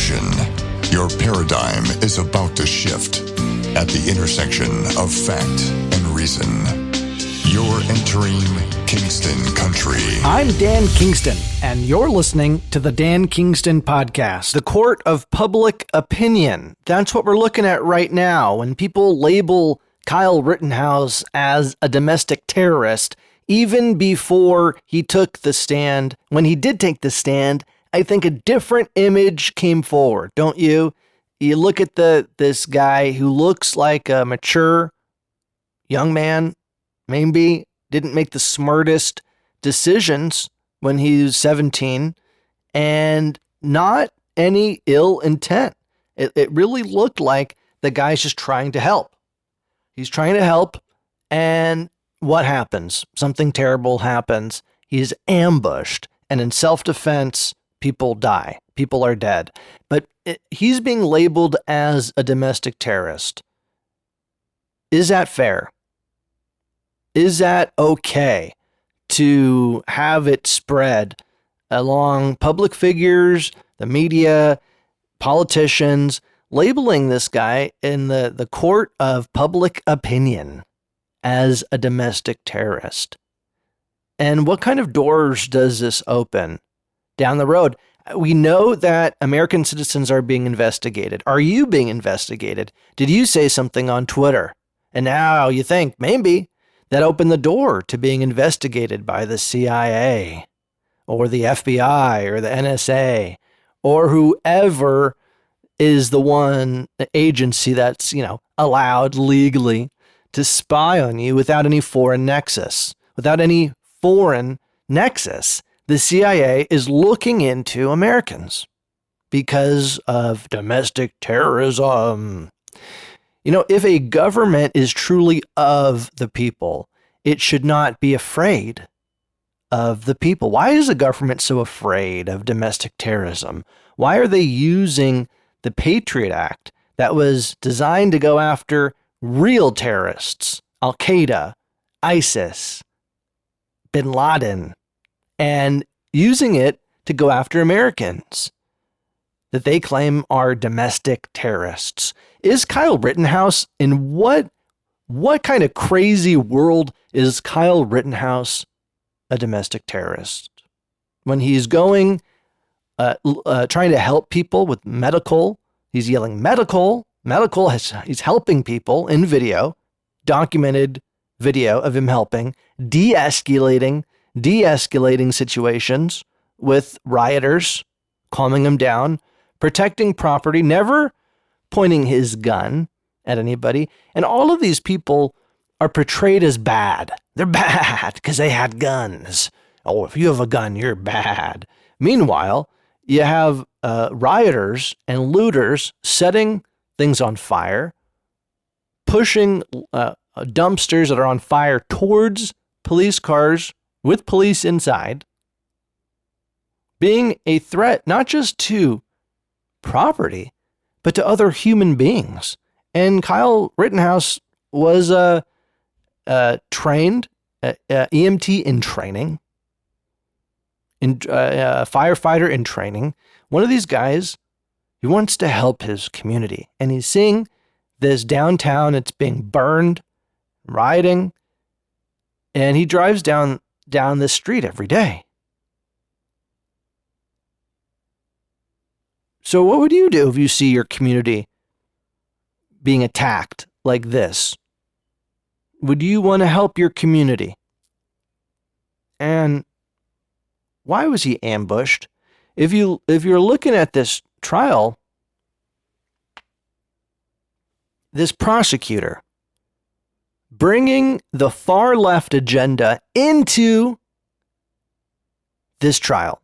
Attention, your paradigm is about to shift at the intersection of fact and reason. You're entering Kingston Country. I'm Dan Kingston, and you're listening to the Dan Kingston Podcast, the court of public opinion. That's what we're looking at right now. When people label Kyle Rittenhouse as a domestic terrorist, even before he took the stand, when he did take the stand, I think a different image came forward, don't you? You look at this guy who looks like a mature young man, maybe didn't make the smartest decisions when he was 17, and not any ill intent. It really looked like the guy's just trying to help. He's trying to help, and what happens? Something terrible happens. He's ambushed, and in self-defense, people die. People are dead. But he's being labeled as a domestic terrorist. Is that fair? Is that okay to have it spread along public figures, the media, politicians, labeling this guy in the court of public opinion as a domestic terrorist? And what kind of doors does this open down the road? We know that American citizens are being investigated. Are you being investigated? Did you say something on Twitter? And now you think maybe that opened the door to being investigated by the CIA or the FBI or the NSA or whoever is the agency that's, allowed legally to spy on you without any foreign nexus. Without any foreign nexus, the CIA is looking into Americans because of domestic terrorism. If a government is truly of the people, it should not be afraid of the people. Why is the government so afraid of domestic terrorism? Why are they using the Patriot Act that was designed to go after real terrorists, Al-Qaeda, ISIS, Bin Laden, and using it to go after Americans that they claim are domestic terrorists? Is Kyle Rittenhouse, in what kind of crazy world is Kyle Rittenhouse a domestic terrorist? When he's going, trying to help people with medical, he's yelling medical, he's helping people in video, documented video of him helping, de-escalating situations with rioters, calming them down, protecting property, never pointing his gun at anybody. And all of these people are portrayed as bad. They're bad because they had guns. Oh, if you have a gun, you're bad. Meanwhile, you have rioters and looters setting things on fire, pushing dumpsters that are on fire towards police cars with police inside, being a threat not just to property, but to other human beings. And Kyle Rittenhouse was trained, EMT in training, firefighter in training. One of these guys, he wants to help his community. And he's seeing this downtown, it's being burned, rioting, and he drives down this street every day. So what would you do if you see your community being attacked like this? Would you want to help your community? And why was he ambushed? If you're looking at this trial, this prosecutor bringing the far left agenda into this trial,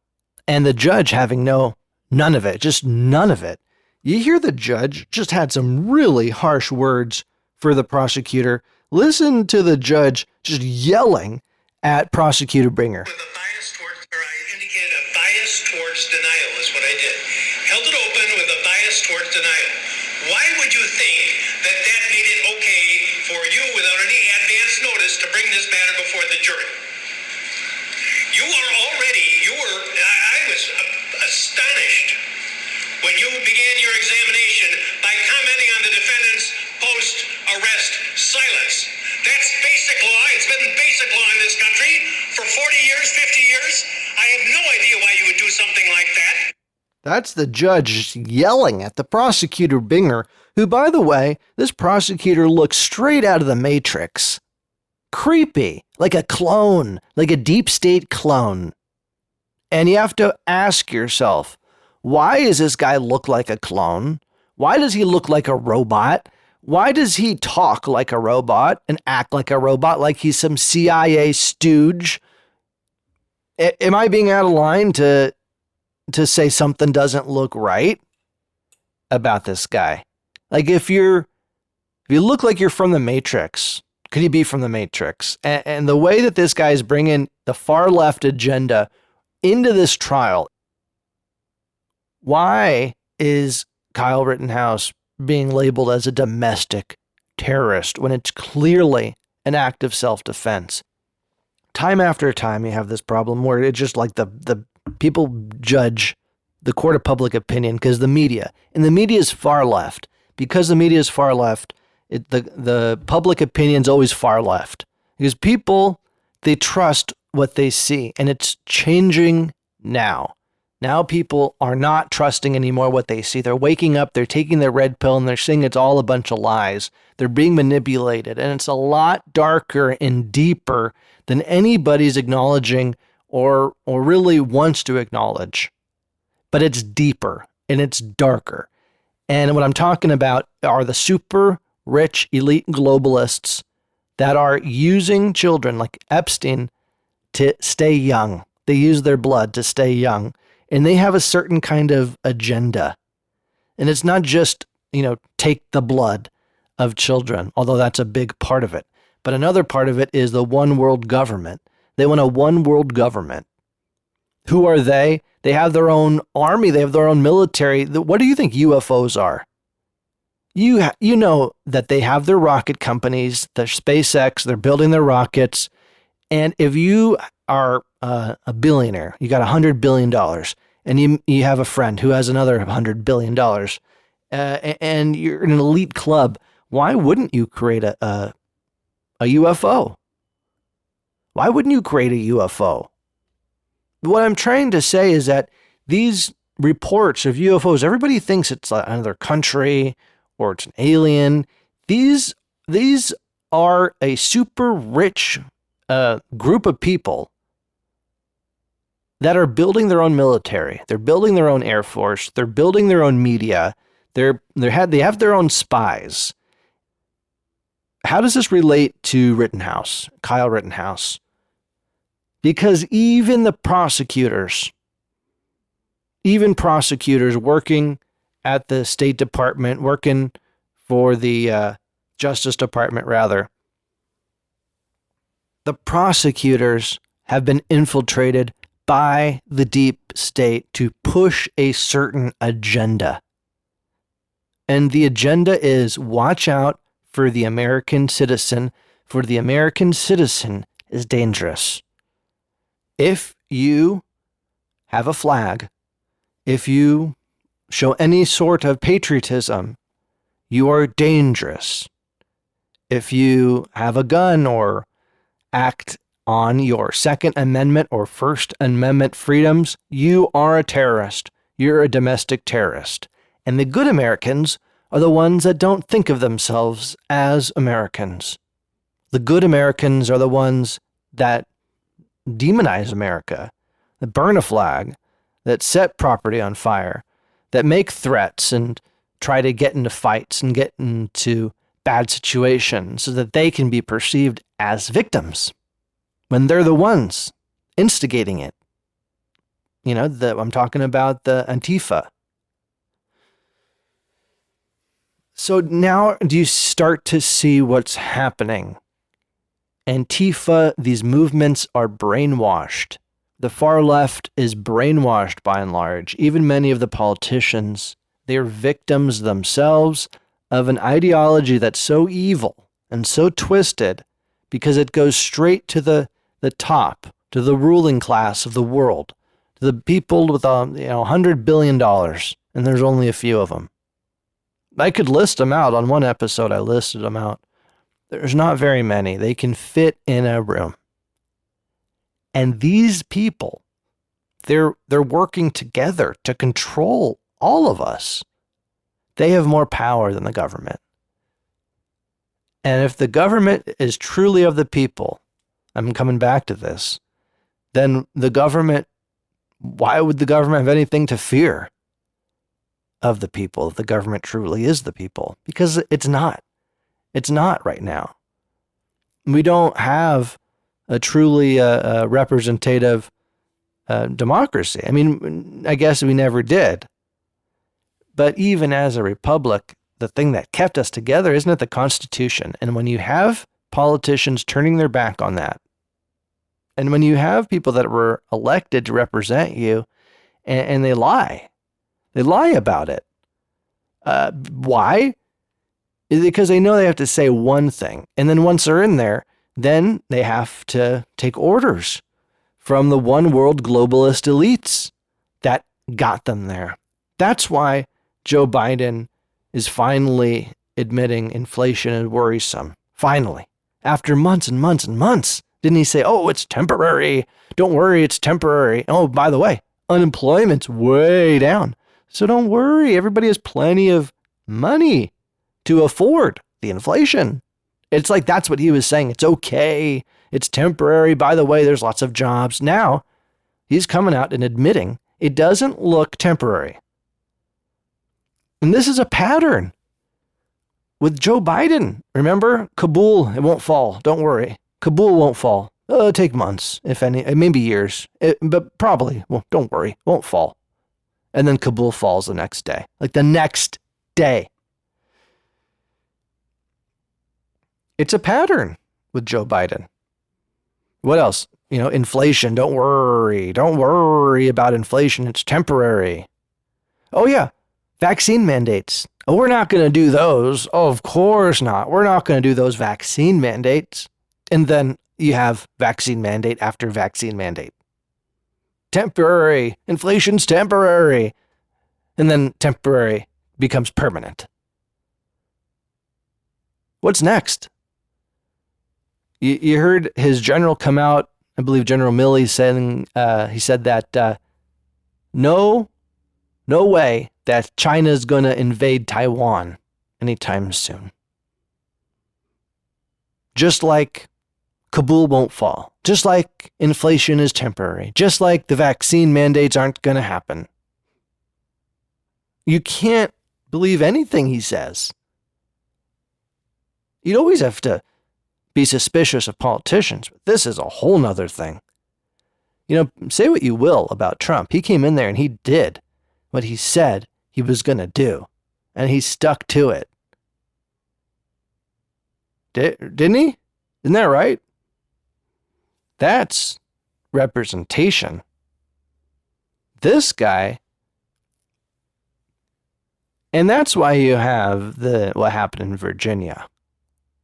and the judge having none of it, just none of it. You hear the judge just had some really harsh words for the prosecutor. Listen to the judge just yelling at prosecutor Bringer. With a bias I indicated a bias towards denial is what I did. Held it open with a bias towards denial. Why would you think that made it okay for you without any advance notice to bring this matter before the jury? I was astonished when when you began your examination by commenting on the defendant's post-arrest silence. That's basic law. It's been basic law in this country for 40 years, 50 years. I have no idea why you would do something like that. That's the judge yelling at the prosecutor Binger, who, by the way, this prosecutor looks straight out of the Matrix. Creepy, like a clone, like a deep state clone. And you have to ask yourself, why does this guy look like a clone? Why does he look like a robot? Why does he talk like a robot and act like a robot, like he's some CIA stooge? Am I being out of line to say something doesn't look right about this guy? Like if you look like you're from the Matrix, could you be from the Matrix? And the way that this guy is bringing the far left agenda into this trial, why is Kyle Rittenhouse being labeled as a domestic terrorist when it's clearly an act of self-defense? Time after time, you have this problem where it's just like the people judge the court of public opinion because the media, and the media is far left. Because the media is far left, the public opinion is always far left. Because people, they trust what they see, and it's changing now. Now people are not trusting anymore what they see. They're waking up, they're taking their red pill, and they're saying it's all a bunch of lies. They're being manipulated, and it's a lot darker and deeper than anybody's acknowledging or really wants to acknowledge. But it's deeper, and it's darker. And what I'm talking about are the super rich elite globalists that are using children like Epstein to stay young. They use their blood to stay young. And they have a certain kind of agenda. And it's not just, take the blood of children, although that's a big part of it. But another part of it is the one world government. They want a one world government. Who are they? They have their own army. They have their own military. What do you think UFOs are? You know that they have their rocket companies, their SpaceX, they're building their rockets. And if you are a billionaire, you got $100 billion, and you have a friend who has another $100 billion, and you're in an elite club, why wouldn't you create a UFO? Why wouldn't you create a UFO? What I'm trying to say is that these reports of UFOs, everybody thinks it's another country or it's an alien. These are a super rich group of people that are building their own military. They're building their own air force. They're building their own media. They have their own spies. How does this relate to Rittenhouse, Kyle Rittenhouse? Because even prosecutors working at the State Department, working for the Justice Department, rather, the prosecutors have been infiltrated by the deep state to push a certain agenda. And the agenda is watch out for the American citizen, for the American citizen is dangerous. If you have a flag, if you show any sort of patriotism, you are dangerous. If you have a gun or act on your Second Amendment or First Amendment freedoms, you are a terrorist. You're a domestic terrorist. And the good Americans are the ones that don't think of themselves as Americans. The good Americans are the ones that demonize America, that burn a flag, that set property on fire, that make threats and try to get into fights and get into bad situations so that they can be perceived as victims when they're the ones instigating it. I'm talking about the Antifa. So now do you start to see what's happening? Antifa, these movements are brainwashed. The far left is brainwashed by and large. Even many of the politicians, they're victims themselves of an ideology that's so evil and so twisted because it goes straight to the top, to the ruling class of the world, to the people with $100 billion and there's only a few of them. I could list them out. On one episode, I listed them out. There's not very many. They can fit in a room. And these people, they're working together to control all of us. They have more power than the government. And if the government is truly of the people, I'm coming back to this, then the government, why would the government have anything to fear of the people if the government truly is the people? Because it's not. It's not right now. We don't have a truly representative democracy. I mean, I guess we never did. But even as a republic, the thing that kept us together, isn't it the Constitution? And when you have politicians turning their back on that, and when you have people that were elected to represent you and they lie about it. Why? Because they know they have to say one thing. And then once they're in there, then they have to take orders from the one world globalist elites that got them there. That's why Joe Biden is finally admitting inflation is worrisome. Finally. After months and months and months. Didn't he say, oh, it's temporary. Don't worry, it's temporary. Oh, by the way, unemployment's way down. So don't worry. Everybody has plenty of money to afford the inflation. It's like that's what he was saying. It's okay. It's temporary. By the way, there's lots of jobs. Now, he's coming out and admitting it doesn't look temporary. And this is a pattern with Joe Biden. Remember, Kabul, it won't fall. Don't worry. Kabul won't fall. It'll take months, if any, maybe years, but probably, well, don't worry, won't fall. And then Kabul falls the next day, like the next day. It's a pattern with Joe Biden. What else? Inflation, don't worry about inflation, it's temporary. Oh yeah, vaccine mandates. Oh, we're not going to do those. Oh, of course not. We're not going to do those vaccine mandates. And then you have vaccine mandate after vaccine mandate. Temporary. Inflation's temporary. And then temporary becomes permanent. What's next? You heard his general come out, I believe General Milley saying, he said that no way that China's going to invade Taiwan anytime soon. Just like Kabul won't fall. Just like inflation is temporary. Just like the vaccine mandates aren't going to happen. You can't believe anything he says. You'd always have to be suspicious of politicians, but this is a whole nother thing. Say what you will about Trump. He came in there and he did what he said he was going to do, and he stuck to it. Didn't he? Isn't that right? That's representation. This guy, and that's why you have what happened in Virginia.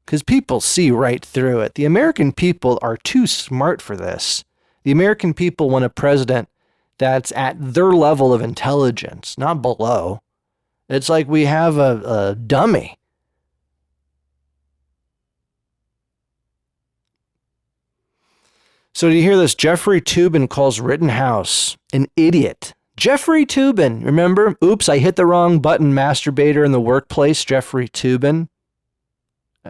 Because people see right through it. The American people are too smart for this. The American people want a president that's at their level of intelligence, not below. It's like we have a dummy. So do you hear this? Jeffrey Toobin calls Rittenhouse an idiot. Jeffrey Toobin, remember? Oops, I hit the wrong button, masturbator in the workplace, Jeffrey Toobin.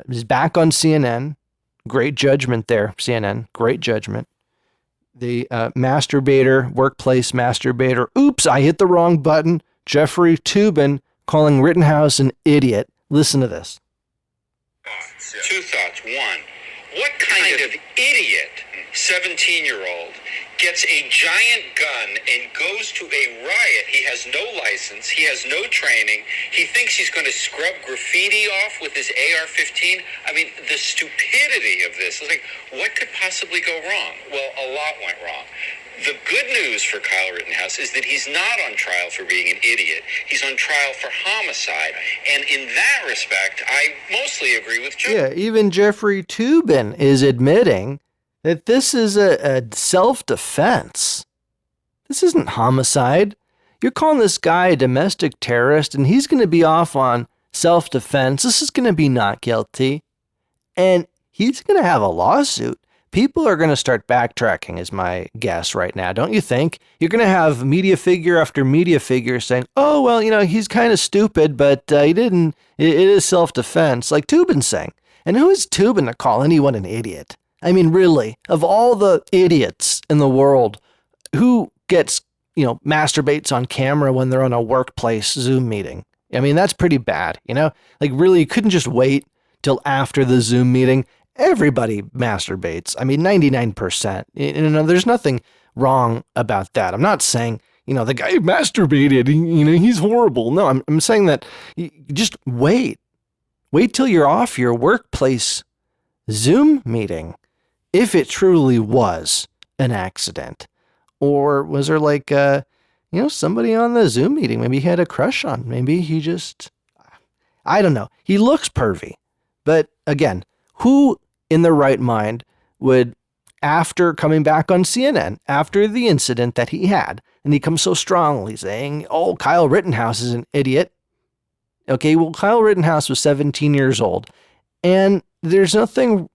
He's back on CNN. Great judgment there, CNN. Great judgment. The masturbator, workplace masturbator. Oops, I hit the wrong button. Jeffrey Toobin calling Rittenhouse an idiot. Listen to this. Two thoughts. One, what kind of idiot 17-year-old gets a giant gun and goes to a riot? He has no license. He has no training. He thinks he's going to scrub graffiti off with his AR-15. I mean, the stupidity of this is like, what could possibly go wrong? Well, a lot went wrong. The good news for Kyle Rittenhouse is that he's not on trial for being an idiot. He's on trial for homicide. And in that respect, I mostly agree with Joe. Yeah, even Jeffrey Toobin is admitting that this is a self-defense. This isn't homicide. You're calling this guy a domestic terrorist, and he's going to be off on self-defense. This is going to be not guilty. And he's going to have a lawsuit. People are going to start backtracking, is my guess right now, don't you think? You're going to have media figure after media figure saying, oh, well, he's kind of stupid, but he didn't, it is self-defense, like Tubin's saying. And who is Tubin to call anyone an idiot? I mean, really, of all the idiots in the world, who gets, masturbates on camera when they're on a workplace Zoom meeting? I mean, that's pretty bad, Like, really, you couldn't just wait till after the Zoom meeting. Everybody masturbates. I mean, 99%. There's nothing wrong about that. I'm not saying, the guy masturbated, he's horrible. No, I'm saying that you just wait. Wait till you're off your workplace Zoom meeting. If it truly was an accident. Or was there like, somebody on the Zoom meeting, maybe he had a crush on, maybe he just, I don't know. He looks pervy. But again, who in their right mind would, after coming back on CNN, after the incident that he had, and he comes so strongly saying, oh, Kyle Rittenhouse is an idiot. Okay, well, Kyle Rittenhouse was 17 years old. And there's nothing,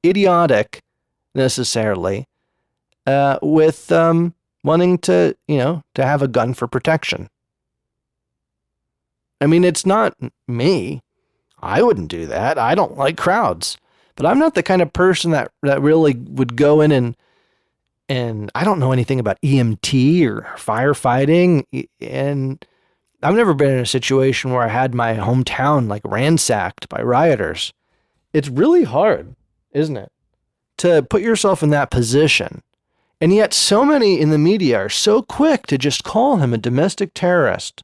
idiotic necessarily with wanting to, to have a gun for protection. I mean, it's not me. I wouldn't do that. I don't like crowds. But I'm not the kind of person that really would go in and I don't know anything about EMT or firefighting. And I've never been in a situation where I had my hometown like ransacked by rioters. It's really hard, isn't it, to put yourself in that position. And yet so many in the media are so quick to just call him a domestic terrorist.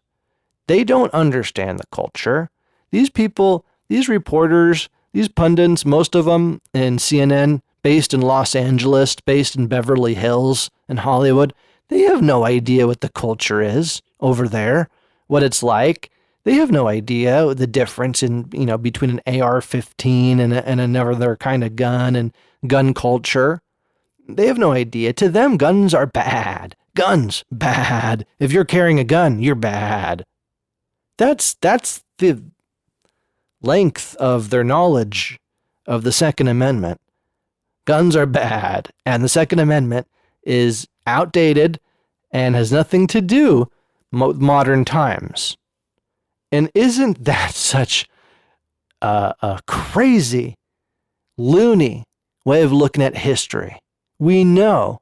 They don't understand the culture. These people, these reporters, these pundits, most of them in CNN, based in Los Angeles, based in Beverly Hills and Hollywood, they have no idea what the culture is over there, what it's like. They have no idea the difference in, between an AR-15 and another kind of gun and gun culture. They have no idea. To them, guns are bad. Guns, bad. If you're carrying a gun, you're bad. That's the length of their knowledge of the Second Amendment. Guns are bad, and the Second Amendment is outdated and has nothing to do with modern times. And isn't that such a crazy, loony way of looking at history? We know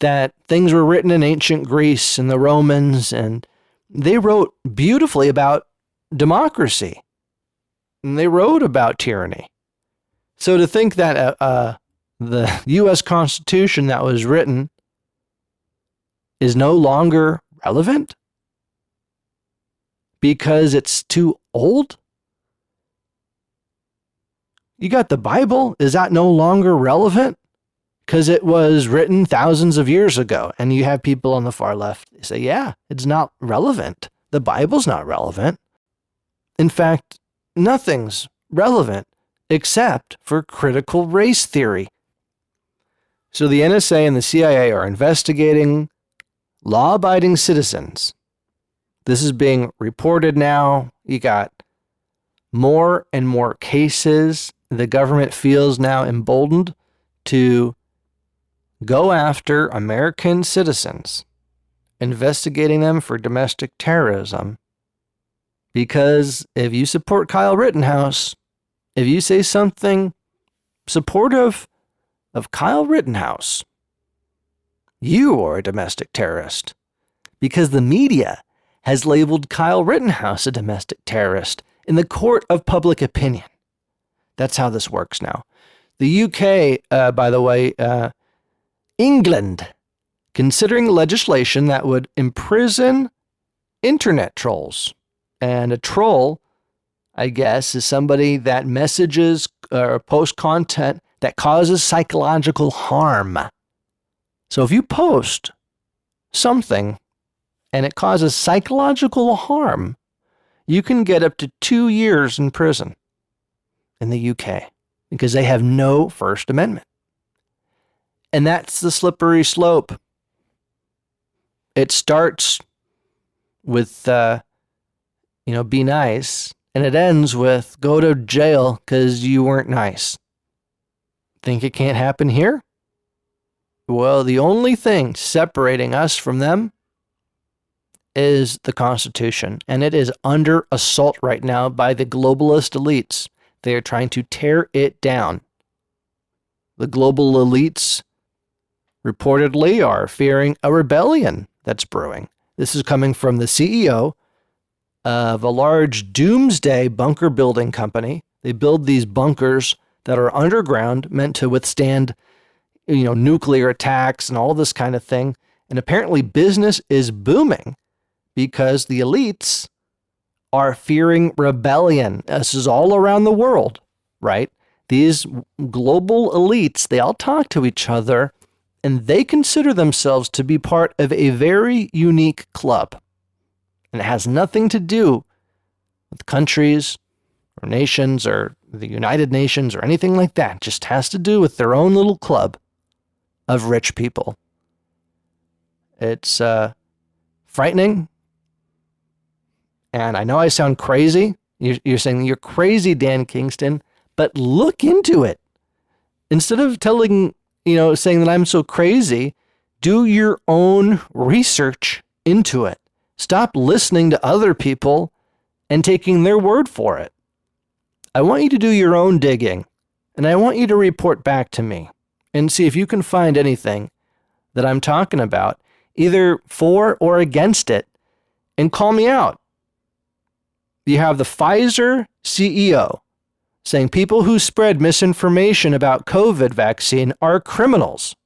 that things were written in ancient Greece and the Romans, and they wrote beautifully about democracy. And they wrote about tyranny. So to think that the U.S. Constitution that was written is no longer relevant because it's too old? You got the Bible. Is that no longer relevant? Because it was written thousands of years ago. And you have people on the far left say, yeah, it's not relevant. The Bible's not relevant. In fact, nothing's relevant except for critical race theory. So the NSA and the CIA are investigating law-abiding citizens. This is being reported now. You got more and more cases. The government feels now emboldened to go after American citizens, investigating them for domestic terrorism. Because if you support Kyle Rittenhouse, if you say something supportive of Kyle Rittenhouse, you are a domestic terrorist. Because the media has labeled Kyle Rittenhouse a domestic terrorist in the court of public opinion. That's how this works now. The UK, by the way, England, considering legislation that would imprison internet trolls. And a troll, I guess, is somebody that messages or posts content that causes psychological harm. So if you post something and it causes psychological harm, you can get up to 2 years in prison in the UK because they have no First Amendment. And that's the slippery slope. It starts with, be nice, and it ends with go to jail because you weren't nice. Think it can't happen here? Well, the only thing separating us from them is the Constitution, and it is under assault right now by the globalist elites. They are trying to tear it down. The global elites reportedly are fearing a rebellion that's brewing. This is coming from the CEO of a large doomsday bunker building company. They build these bunkers that are underground, meant to withstand, nuclear attacks and all this kind of thing. And apparently business is booming because the elites are fearing rebellion. This is all around the world, right? These global elites, they all talk to each other, and they consider themselves to be part of a very unique club. And it has nothing to do with countries or nations or the United Nations or anything like that. It just has to do with their own little club of rich people. It's frightening. And I know I sound crazy. You're saying you're crazy, Dan Kingston, but look into it. Instead of saying that I'm so crazy, do your own research into it. Stop listening to other people and taking their word for it. I want you to do your own digging, and I want you to report back to me and see if you can find anything that I'm talking about, either for or against it, and call me out. You have the Pfizer CEO saying people who spread misinformation about COVID vaccine are criminals.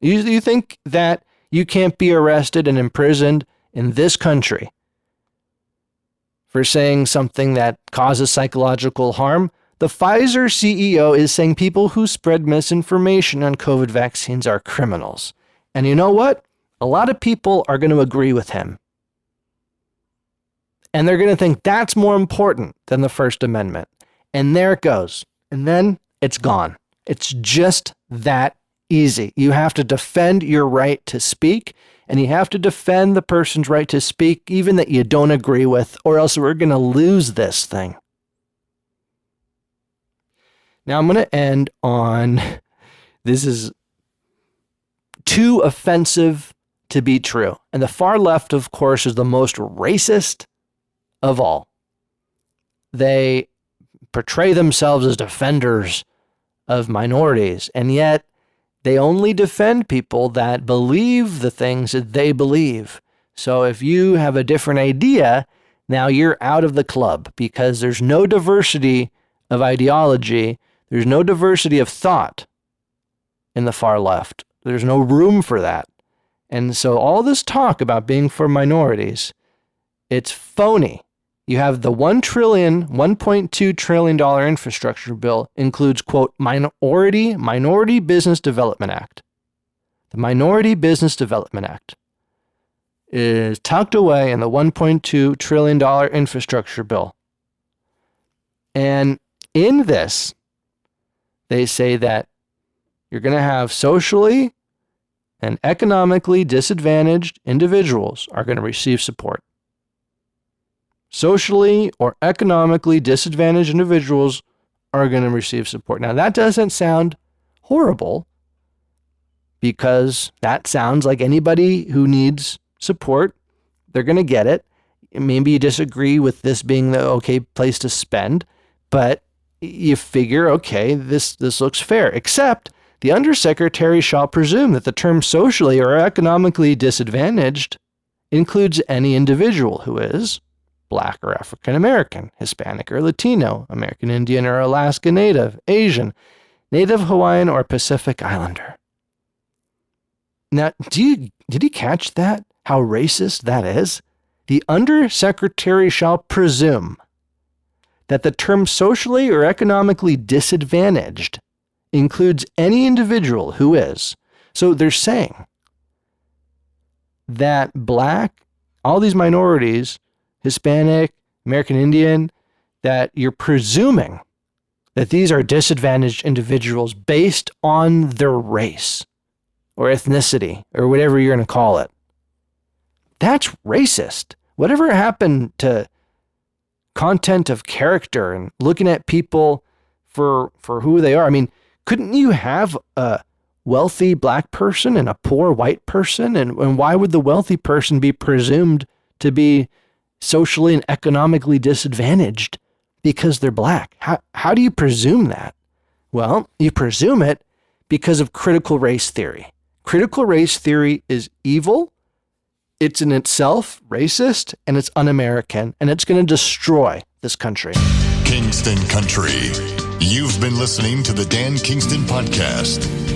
You think that you can't be arrested and imprisoned in this country for saying something that causes psychological harm? The Pfizer CEO is saying people who spread misinformation on COVID vaccines are criminals. And you know what? A lot of people are going to agree with him. And they're going to think that's more important than the First Amendment. And there it goes. And then it's gone. It's just that easy. You have to defend your right to speak, and you have to defend the person's right to speak, even that you don't agree with, or else we're going to lose this thing. Now I'm going to end on, this is too offensive to be true. And the far left, of course, is the most racist of all. They portray themselves as defenders of minorities, and yet they only defend people that believe the things that they believe. So if you have a different idea, now you're out of the club because there's no diversity of ideology. There's no diversity of thought in the far left. There's no room for that. And so all this talk about being for minorities, it's phony. You have the $1.2 trillion infrastructure bill includes, quote, Minority Business Development Act. The Minority Business Development Act is tucked away in the $1.2 trillion infrastructure bill. And in this, they say that you're going to have socially and economically disadvantaged individuals are going to receive support. Socially or economically disadvantaged individuals are going to receive support. Now, that doesn't sound horrible because that sounds like anybody who needs support, they're going to get it. Maybe you disagree with this being the okay place to spend, but you figure, okay, this looks fair, except the undersecretary shall presume that the term socially or economically disadvantaged includes any individual who is Black or African American, Hispanic or Latino, American Indian or Alaska Native, Asian, Native Hawaiian or Pacific Islander. Now, did you catch that? How racist that is? The undersecretary shall presume that the term socially or economically disadvantaged includes any individual who is. So they're saying that Black, all these minorities, Hispanic, American Indian, that you're presuming that these are disadvantaged individuals based on their race or ethnicity or whatever you're going to call it. That's racist. Whatever happened to content of character and looking at people for who they are? I mean, couldn't you have a wealthy black person and a poor white person? And why would the wealthy person be presumed to be socially and economically disadvantaged because they're black? How do you presume that? Well, you presume it because of critical race theory. Critical race theory is evil. It's in itself racist, and it's un-American, and it's going to destroy this country. Kingston Country. You've been listening to the Dan Kingston Podcast.